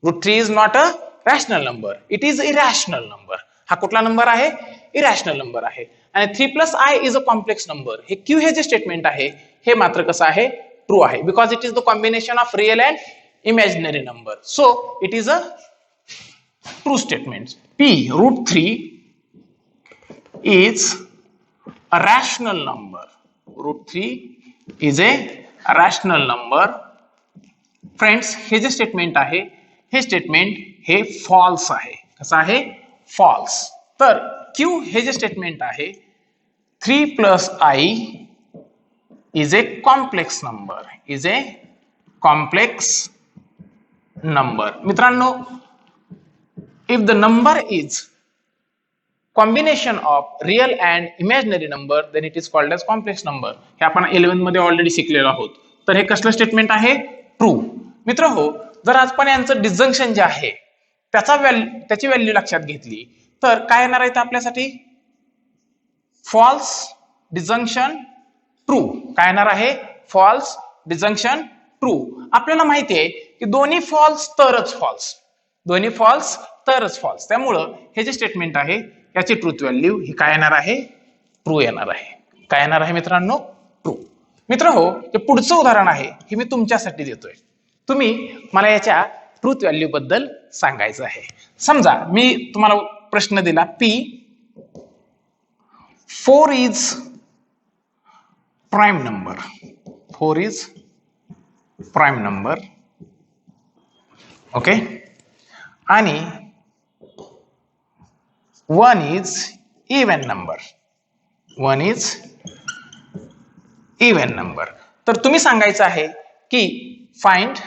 √3 is not a rational number, it is irrational number. हा कुठला नंबर आहे? इरॅशनल नंबर आहे. आणि 3 plus I is a complex number. हे Q हे जे स्टेटमेंट आहे हे मात्र कसं आहे? ट्रू आहे. Because it is the combination of real and imaginary number. So it is a true statement. P √3 is a rational number. √3 is a rational number. Friends हे जे स्टेटमेंट आहे हे स्टेटमेंट हे फॉल्स आहे. कसं आहे? फॉल्स. तर Q हे जे स्टेटमेंट आहे 3 plus I is a complex number. is a complex number. मित्रांनो if the number is combination of real and imaginary number then it is called as complex number. हे आपण 11th मध्ये ऑलरेडी शिकलेलो आहोत. तर हे कसलं स्टेटमेंट आहे? ट्रू. मित्र हो, जर आपण यांचं डिजंक्शन जे आहे त्याची व्हॅल्यू लक्षात घेतली तर काय येणार आहे आपल्यासाठी? False disjunction true. काय येणार आहे? False disjunction true. आपल्याला माहिती आहे की दोन्ही फॉल्स तरच फॉल्स, दोन्ही फॉल्स तरच फॉल्स. त्यामुळं हे जे स्टेटमेंट आहे याची ट्रूथ व्हॅल्यू ही काय येणार आहे? ट्रू येणार आहे. काय येणार आहे मित्रांनो? ट्रू. मित्र हो, हे पुढचं उदाहरण आहे हे मी तुमच्यासाठी देतोय. तुम्ही मला याच्या ट्रूथ व्हॅल्यू बद्दल सांगायचं आहे. समजा मी तुम्हाला प्रश्न दिला P 4 is prime number. 4 is prime number. Okay, आणि 1 is even number. 1 is even number. तर तुम्ही सांगायचं आहे की find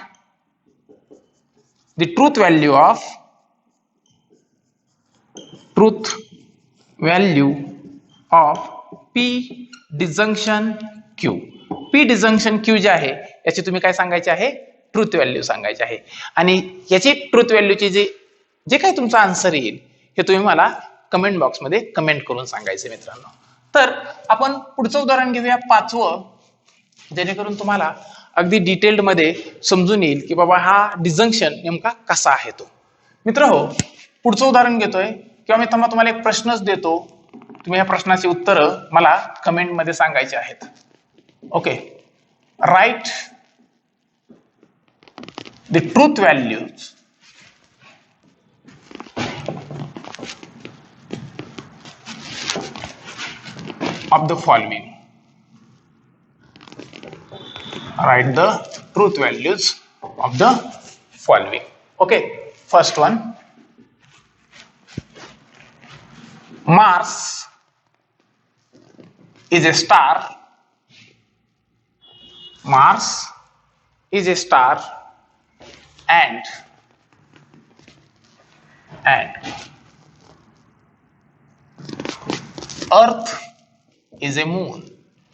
the truth value of P disjunction Q. P disjunction Q जे आहे याची तुम्ही काय सांगायचे आहे? ट्रूथ व्हॅल्यू सांगायची आहे. आणि याची ट्रूथ व्हॅल्यूची जे काही तुमचा आन्सर येईल हे तुम्ही मला कमेंट बॉक्स मध्ये कमेंट करून सांगायचे मित्रांनो. तर आपण पुढचं उदाहरण घेऊया 5वं, जेणेकरून तुम्हाला अगदी डिटेल्ड मध्ये समजून येईल की बाबा हा डिजंक्शन नेमका कसा आहे तो. मित्र हो, पुढचं उदाहरण घेतोय किंवा मी तुम्हाला एक प्रश्नच देतो. तुम्ही या प्रश्नाची उत्तरं मला कमेंट मध्ये सांगायची आहेत. Okay, write the truth values of the following. Write the truth values of the following. Okay, first one, Mars is a star. Mars is a star and Earth is a moon.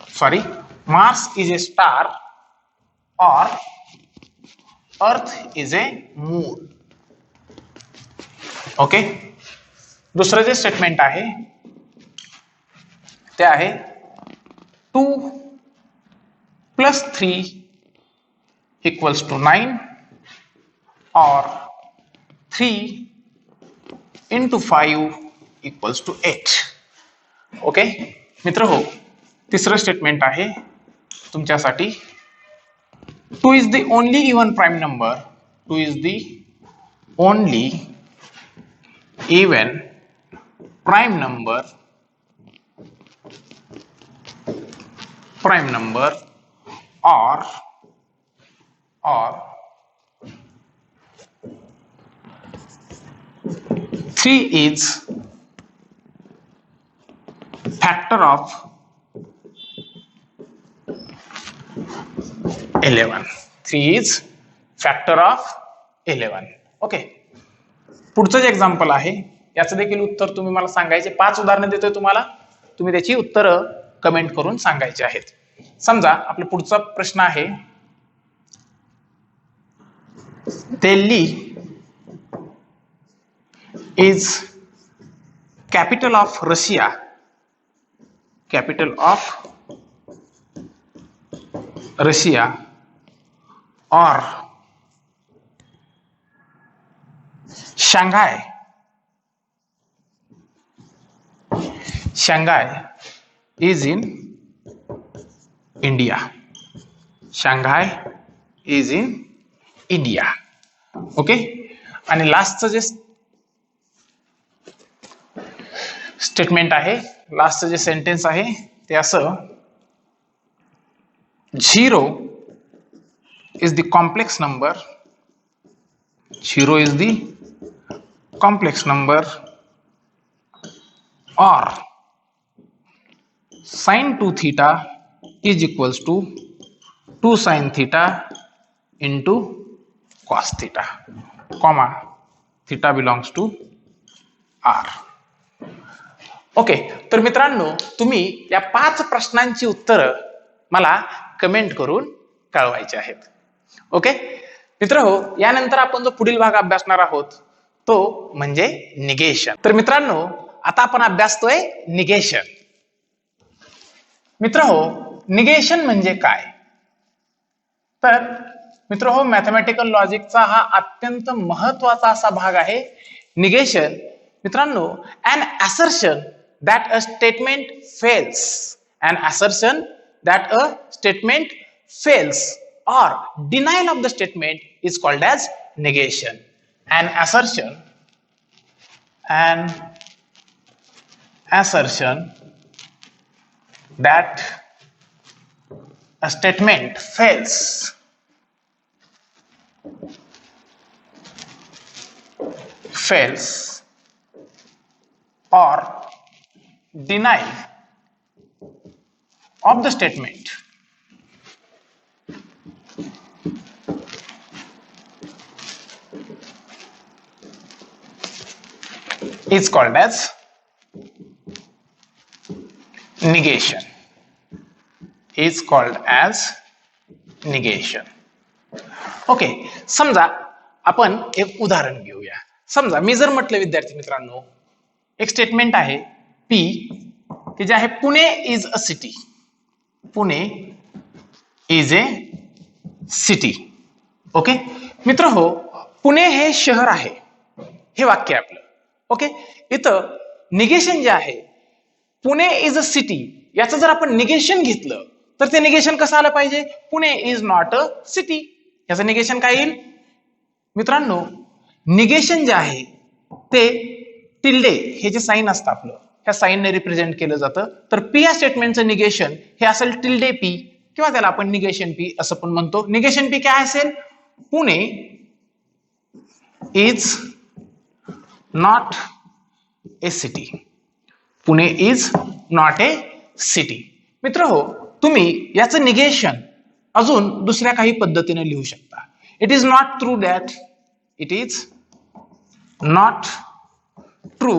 Sorry, Mars is a star or Earth is a moon. Okay, दुसरं जे स्टेटमेंट आहे ते आहे 2 + 3 = 9 or 3 × 5 = 8. ओके मित्र हो, तिसरं स्टेटमेंट आहे तुमच्यासाठी 2 is the only even prime number. 2 is the only even prime number or 3 is factor of 11. 3 is factor of 11. Okay, पुढचं जे एक्झाम्पल आहे याचं देखील उत्तर तुम्ही मला सांगायचे. 5 उदाहरणं देतोय तुम्हाला, तुम्ही त्याची उत्तरं कमेंट करून सांगायची आहेत. समजा आपला पुढचा प्रश्न आहे, Delhi is capital of Russia. Capital of Russia और Shanghai is in India. Shanghai is in India. Okay, आणि लास्टचं जे स्टेटमेंट आहे, लास्टचं जे सेंटेन्स आहे ते असं, 0 is the complex number. 0 is the complex number or sin 2 theta is equals to 2 sin theta into cos theta, comma theta belongs to R. Okay, तर मित्रांनो तुम्ही या 5 प्रश्नांची उत्तरं मला कमेंट करून कळवायची आहेत. ओके मित्र हो, यानंतर आपण जो पुढील भाग अभ्यासणार आहोत तो म्हणजे निगेशन. तर मित्रांनो आता आपण अभ्यासतोय निगेशन. मित्र हो, निगेशन म्हणजे काय? तर मित्र हो, मॅथमॅटिकल लॉजिकचा हा अत्यंत महत्वाचा असा भाग आहे निगेशन. मित्रांनो, an assertion that a statement fails, an assertion that a statement fails or denial of the statement is called as negation. An assertion that a statement fails or denial of the statement is called as negation. Is called as negation. Okay, समजा आपण एक उदाहरण घेऊया. समजा मी जर म्हटलं विद्यार्थी मित्रांनो, एक स्टेटमेंट आहे पी की जे आहे Pune is a city. Pune is a city. Okay मित्र हो, पुणे हे शहर आहे, हे वाक्य आपलं. ओके, इथं निगेशन जे आहे पुणे इज अ सिटी याचं जर आपण निगेशन घेतलं तर ते निगेशन कसं आलं पाहिजे? Pune is not a city. याचं निगेशन काय येईल मित्रांनो? निगेशन जे आहे ते टिल्डे हे जे साइन असतं आपलं, ह्या साइनने रिप्रेझेंट केलं जातं. तर पी या स्टेटमेंटचं निगेशन हे असेल टिल्डे पी, किंवा त्याला आपण निगेशन पी असं पण म्हणतो. निगेशन पी काय असेल? Pune is not a city. Pune is not a city. मित्र हो, तुम्ही याचं निगेशन अजून दुसऱ्या काही पद्धतीने लिहू शकता. It is not true that, it is not true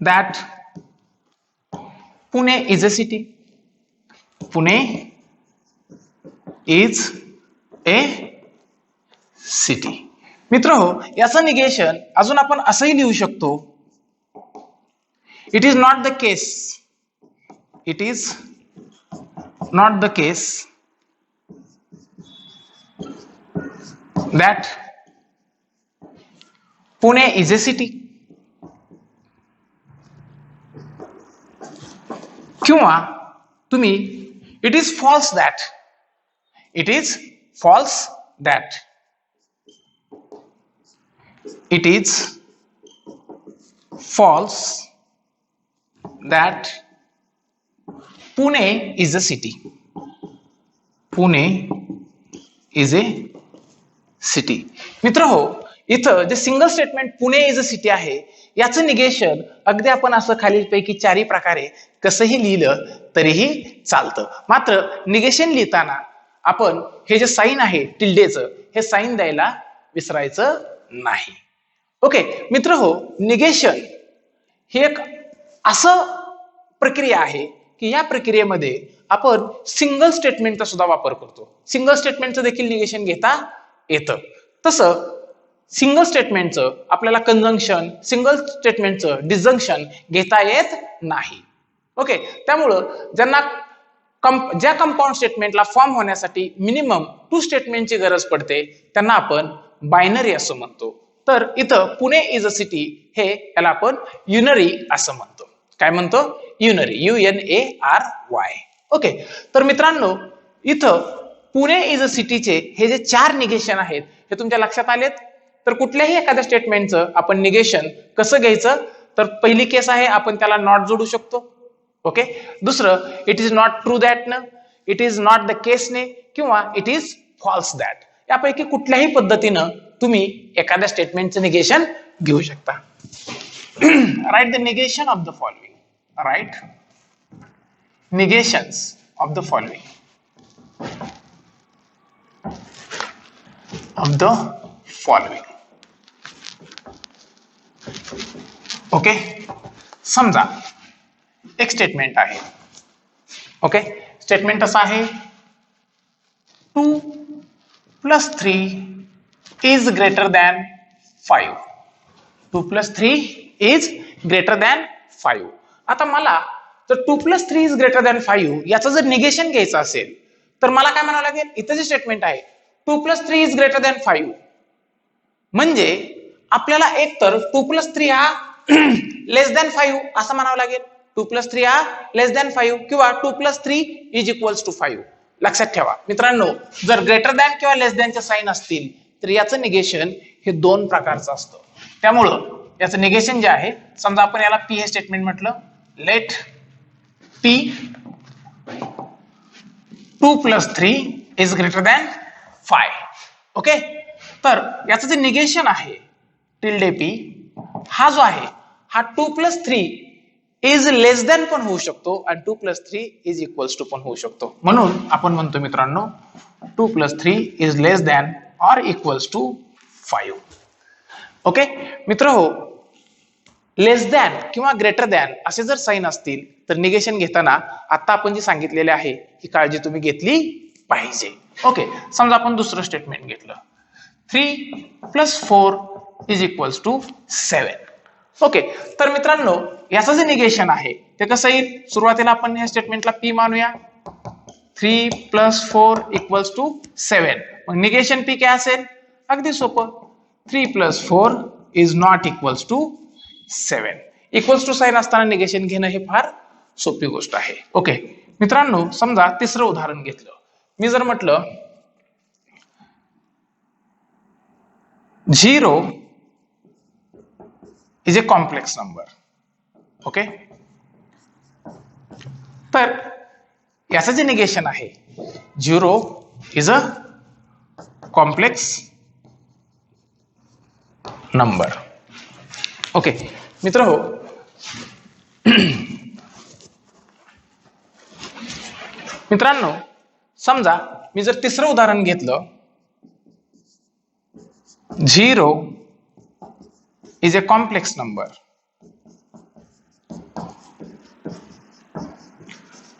that Pune is a city. Pune is a city. मित्र हो, याचं निगेशन अजून आपण असंही लिहू शकतो. It is not the case, it is not the case that Pune is a city. किंवा तुम्ही it is false that, it is false that, it is false that Pune is a city. Pune is a city. मित्र हो, इथं जे single statement Pune is a city आहे याचं निगेशन अगदी आपण असं खालीलपैकी चारही प्रकारे कसंही लिहिलं तरीही चालतं. मात्र निगेशन लिहिताना आपण हे जे साइन आहे टिल्डेचं, हे साइन द्यायला विसरायचं नाही. ओके मित्र हो, निगेशन ही एक असं प्रक्रिया आहे की या प्रक्रियेमध्ये आपण सिंगल स्टेटमेंटचा सुद्धा वापर करतो. सिंगल स्टेटमेंटचं देखील निगेशन घेता येतं. तसं सिंगल स्टेटमेंटचं आपल्याला कंजंक्शन, सिंगल स्टेटमेंटचं डिसजंक्शन घेता येत नाही. ओके, त्यामुळं ज्या कंपाऊंड स्टेटमेंटला फॉर्म होण्यासाठी मिनिमम 2 स्टेटमेंटची गरज पडते त्यांना आपण बायनरी असं म्हणतो. तर इथं पुणे इज अ सिटी हे याला आपण युनरी असं म्हणतो. काय म्हणतो? Unary, UNARY. ओके, तर मित्रांनो इथं पुणे इज अ सिटीचे हे जे 4 निगेशन आहेत हे तुमच्या लक्षात आलेत. तर कुठल्याही एखाद्या स्टेटमेंटचं आपण निगेशन कसं घ्यायचं? तर पहिली केस आहे आपण त्याला नॉट जोडू शकतो. ओके, दुसरं it is not true that न, इट इज नॉट द केस ने, किंवा इट इज फॉल्स दॅट. यापैकी कुठल्याही पद्धतीनं तुम्ही एखाद्या स्टेटमेंटचं निगेशन घेऊ शकता. Write the negation of the following. Write negations of the following. Of the following. Okay, समजा एक स्टेटमेंट आहे. ओके, स्टेटमेंट असं आहे 2 + 3 is greater than 5. 2 + 3 is greater than 5. आता मला जर 2 + 3 इज ग्रेटर दॅन 5 याचं जर निगेशन घ्यायचं असेल तर मला काय म्हणावं लागेल? इथं जे स्टेटमेंट आहे 2 + 3 इज ग्रेटर दॅन 5 म्हणजे आपल्याला एक तर 2 + 3 हा लेस दॅन 5 असं म्हणावं लागेल. 2 + 3 हा लेस दॅन 5 किंवा 2 + 3 इज इक्वल्स टू 5. लक्षात ठेवा मित्रांनो, जर ग्रेटर दॅन किंवा लेस दॅनचे साइन असतील तर याचं निगेशन हे 2 प्रकारचं असतं. त्यामुळं याचं निगेशन जे आहे, समजा आपण याला पी हे स्टेटमेंट म्हटलं, let P 2 + 3 is greater than 5. Okay, तर याचं जे निगेशन आहे टिल्डे पी हा जो आहे हा 2 + 3 इज लेस दॅन पण होऊ शकतो आणि 2 + 3 इज इक्वल्स टू पण होऊ शकतो. म्हणून आपण म्हणतो मित्रांनो 2 + 3 is less than or equals to 5. Okay मित्र हो, लेस दॅन किंवा ग्रेटर दॅन असे जर साइन असतील तर निगेशन घेताना आता आपण जे सांगितलेले आहे ही काळजी तुम्ही घेतली पाहिजे. ओके, समजा आपण दुसरं स्टेटमेंट घेतलं 3 + 4 इज इक्वल्स टू 7. ओके, तर मित्रांनो याचं जे निगेशन आहे ते कसं येईल? सुरुवातीला आपण या स्टेटमेंटला पी मानूया. 3 + 4 इक्वल्स टू 7. मग निगेशन पी काय असेल? अगदी सोपं, 3 + 4 is not equals to 7. Equals to sign असताना निगेशन घेणं हे फार सोपी गोष्ट आहे. ओके, मित्रांनो समजा तिसरं उदाहरण घेतलं, मी जर म्हटलं 0 is a complex number. Okay, तर याचं जे निगेशन आहे 0 is a complex number. Okay मित्रहो, मित्रांनो समजा मी जर तिसरं उदाहरण घेतलं 0 इज ए कॉम्प्लेक्स नंबर,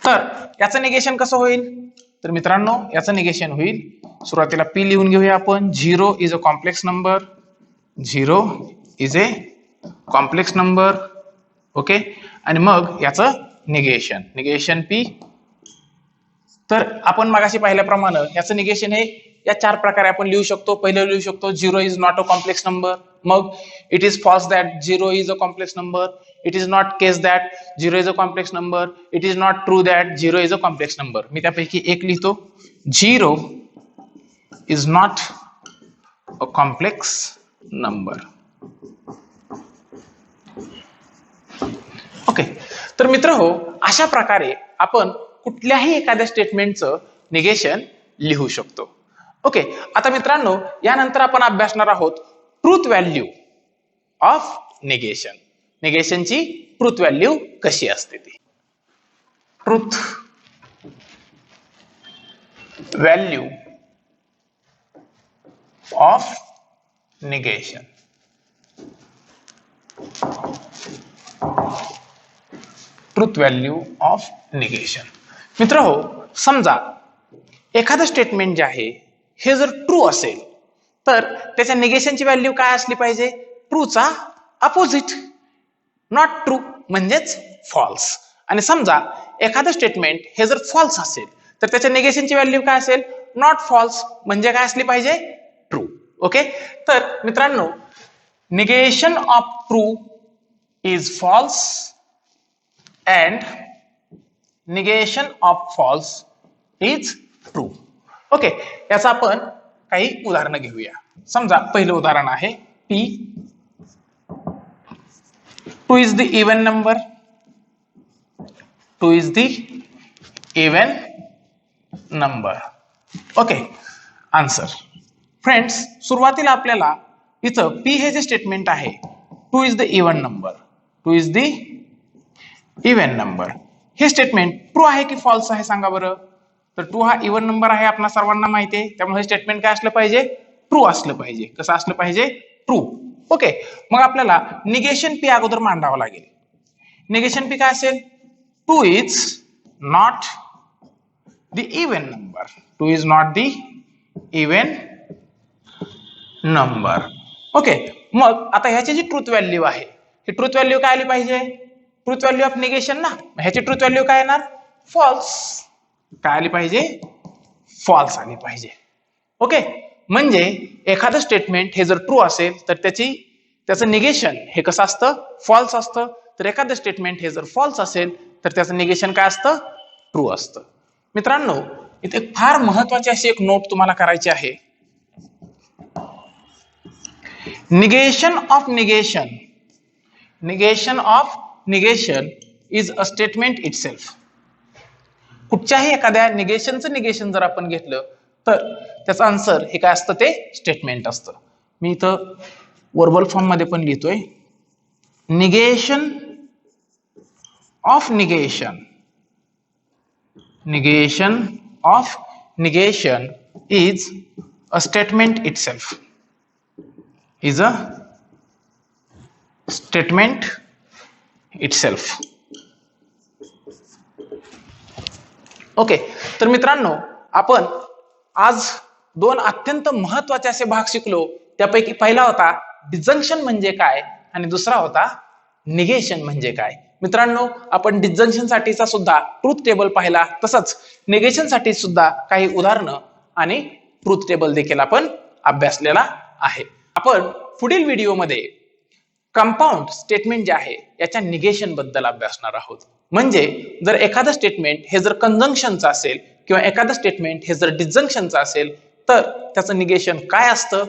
तर याचं निगेशन कसं होईल? तर मित्रांनो याचं निगेशन होईल, सुरुवातीला P लिहून घेऊया आपण. 0 is a complex number, 0 is a complex number. Okay, आणि मग याचं निगेशन, निगेशन P. तर आपण मगाशी पाहिल्याप्रमाणे याचं निगेशन हे या 4 प्रकारे आपण लिहू शकतो. पहिलं लिहू शकतो 0 is not a complex number, मग it is false that 0 is a complex number, it is not case that 0 is a complex number, it is not true that 0 is a complex number. मी त्यापैकी एक लिहितो, 0 is not a complex number. Okay, तर मित्रहो अशा प्रकारे आपण कुठल्याही एखाद्या स्टेटमेंटचं निगेशन लिहू शकतो. ओके, आता मित्रांनो यानंतर आपण अभ्यासणार आहोत ट्रूथ व्हॅल्यू ऑफ निगेशन. निगेशनची ट्रूथ व्हॅल्यू कशी असते ती. Truth value of negation. Truth value of negation. मित्रहो समजा एखादं स्टेटमेंट जे आहे हे जर ट्रू असेल तर त्याच्या निगेशनची व्हॅल्यू काय असली पाहिजे? ट्रूचा अपोजिट, नॉट ट्रू म्हणजेच फॉल्स. आणि समजा एखादं स्टेटमेंट हे जर फॉल्स असेल तर त्याच्या निगेशनची व्हॅल्यू काय असेल? नॉट फॉल्स म्हणजे काय असली पाहिजे? ट्रू. ओके, तर मित्रांनो negation of true is false and negation of false is true. Okay, याचा आपण काही उदाहरणं घेऊया. समजा पहिलं उदाहरण आहे P 2 is the even number, 2 is the even number. Okay, answer. Friends सुरुवातीला आपल्याला इथं P हे जे स्टेटमेंट आहे 2 is the even number, 2 is the even number, हे स्टेटमेंट ट्रू आहे की फॉल्स आहे सांगा बरं. तर 2 हा इवन नंबर आहे आपल्या सर्वांना माहिती आहे, त्यामुळे हे स्टेटमेंट काय असलं पाहिजे? ट्रू असलं पाहिजे. कसं असलं पाहिजे? ट्रू. ओके, मग आपल्याला निगेशन P अगोदर मांडावं लागेल. निगेशन P काय असेल? 2 is not the even number, 2 is not the even number. Okay, मग आता ह्याची जी ट्रूथ व्हॅल्यू आहे ही ट्रूथ व्हॅल्यू काय आली पाहिजे? ट्रूथ व्हॅल्यू ऑफ निगेशन ना, ह्याची ट्रूथ व्हॅल्यू काय येणार? फॉल्स. काय आली पाहिजे? फॉल्स आली पाहिजे. ओके, म्हणजे एखादं स्टेटमेंट हे जर ट्रू असेल तर त्याचं निगेशन हे कसं असतं? फॉल्स असतं. तर एखादं स्टेटमेंट हे जर फॉल्स असेल तर त्याचं निगेशन काय असतं? ट्रू असतं. मित्रांनो इथे फार महत्वाची अशी एक नोट तुम्हाला करायची आहे. Negation of negation, negation of negation is a statement itself. कुठच्याही एखाद्या निगेशनचं निगेशन जर आपण घेतलं तर त्याचं आन्सर हे काय असतं? ते स्टेटमेंट असतं. मी इथं वर्बल फॉर्म मध्ये पण लिहितोय, negation of negation, negation of negation is a statement itself, is a statement itself. Okay, तर मित्रांनो आपण आज 2 अत्यंत महत्वाचे असे भाग शिकलो. त्यापैकी पहिला होता डिसजंक्शन म्हणजे काय आणि दुसरा होता निगेशन म्हणजे काय. मित्रांनो आपण डिसजंक्शन साठीचा सुद्धा ट्रूथ टेबल पाहिला, तसंच निगेशन साठी सुद्धा काही उदाहरणं आणि ट्रूथ टेबल देखील आपण अभ्यासलेला आहे. आपण पुढील व्हिडिओमध्ये कंपाऊंड स्टेटमेंट जे आहे याच्या निगेशन बद्दल अभ्यासणार आहोत. म्हणजे जर एखादं स्टेटमेंट हे जर कंजंक्शनचं असेल किंवा एखादं स्टेटमेंट हे जर डिसजंक्शनचं असेल तर त्याचं निगेशन काय असतं